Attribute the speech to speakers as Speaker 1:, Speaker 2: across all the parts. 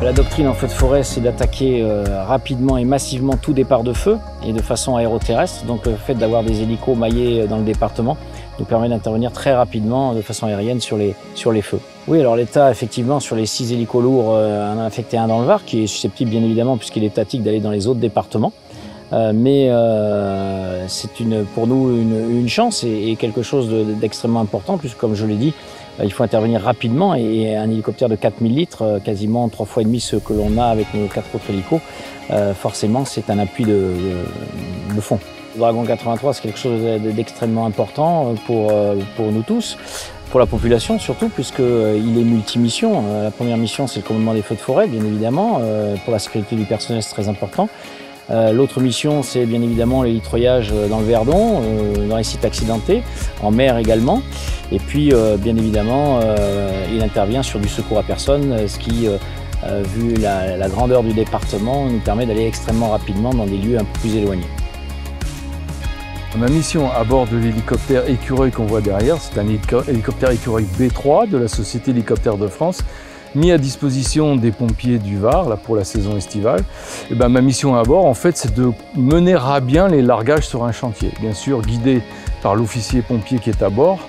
Speaker 1: La doctrine en feu de forêt, c'est d'attaquer rapidement et massivement tout départ de feu et de façon aéroterrestre. Donc le fait d'avoir des hélicos maillés dans le département nous permet d'intervenir très rapidement de façon aérienne sur les feux. Oui, alors l'État, effectivement, sur les 6 hélicos lourds, en a affecté un dans le Var, qui est susceptible, bien évidemment, puisqu'il est étatique, d'aller dans les autres départements. Mais c'est pour nous une chance et quelque chose d'extrêmement important, puisque, comme je l'ai dit, il faut intervenir rapidement et un hélicoptère de 4000 litres, quasiment 3 fois et demi ce que l'on a avec nos 4 autres hélicos, forcément, c'est un appui de fond. Le Dragon 83, c'est quelque chose d'extrêmement important pour nous tous, pour la population surtout, puisqu'il est multimission. La première mission, c'est le commandement des feux de forêt, bien évidemment. Pour la sécurité du personnel, c'est très important. L'autre mission, c'est bien évidemment l'hélitreuillage dans le Verdon, dans les sites accidentés, en mer également. Et puis, bien évidemment, il intervient sur du secours à personne, ce qui, vu la grandeur du département, nous permet d'aller extrêmement rapidement dans des lieux un peu plus éloignés.
Speaker 2: Ma mission à bord de l'hélicoptère Écureuil qu'on voit derrière, c'est un hélicoptère Écureuil B3 de la Société Hélicoptère de France, mis à disposition des pompiers du Var là, pour la saison estivale. Et ben, ma mission à bord, en fait, c'est de mener à bien les largages sur un chantier. Bien sûr, guidé par l'officier pompier qui est à bord,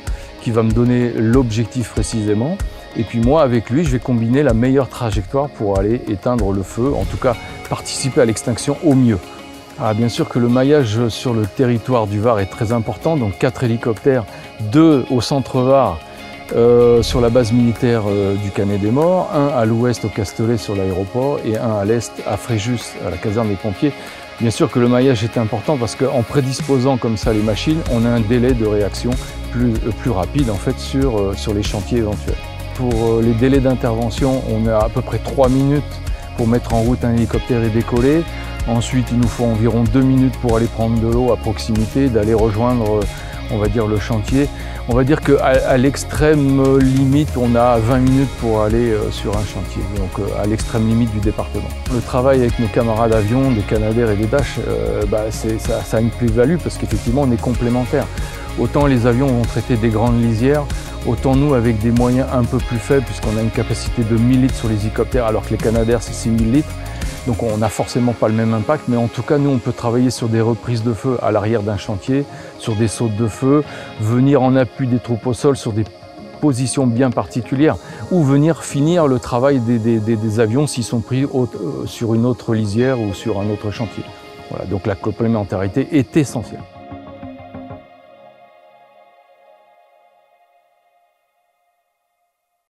Speaker 2: qui va me donner l'objectif précisément. Et puis moi, avec lui, je vais combiner la meilleure trajectoire pour aller éteindre le feu, en tout cas participer à l'extinction au mieux. Ah, bien sûr que le maillage sur le territoire du Var est très important, donc 4 hélicoptères, 2 au centre Var, sur la base militaire du Canet-des-Morts, 1 à l'ouest au Castellet sur l'aéroport et 1 à l'est à Fréjus, à la caserne des pompiers. Bien sûr que le maillage est important parce qu'en prédisposant comme ça les machines, on a un délai de réaction plus rapide en fait sur les chantiers éventuels. Pour les délais d'intervention, on a à peu près 3 minutes pour mettre en route un hélicoptère et décoller. Ensuite, il nous faut environ 2 minutes pour aller prendre de l'eau à proximité, d'aller rejoindre, on va dire, le chantier. On va dire qu'à l'extrême limite, on a 20 minutes pour aller sur un chantier, donc à l'extrême limite du département. Le travail avec nos camarades avions, des Canadair et des Dash, ça a une plus-value parce qu'effectivement, on est complémentaires. Autant les avions vont traiter des grandes lisières, autant nous, avec des moyens un peu plus faibles, puisqu'on a une capacité de 1000 litres sur les hélicoptères, alors que les Canadair, c'est 6000 litres. Donc on n'a forcément pas le même impact, mais en tout cas, nous, on peut travailler sur des reprises de feu à l'arrière d'un chantier, sur des sautes de feu, venir en appui des troupes au sol sur des positions bien particulières, ou venir finir le travail des avions s'ils sont pris sur une autre lisière ou sur un autre chantier. Voilà, donc la complémentarité est essentielle.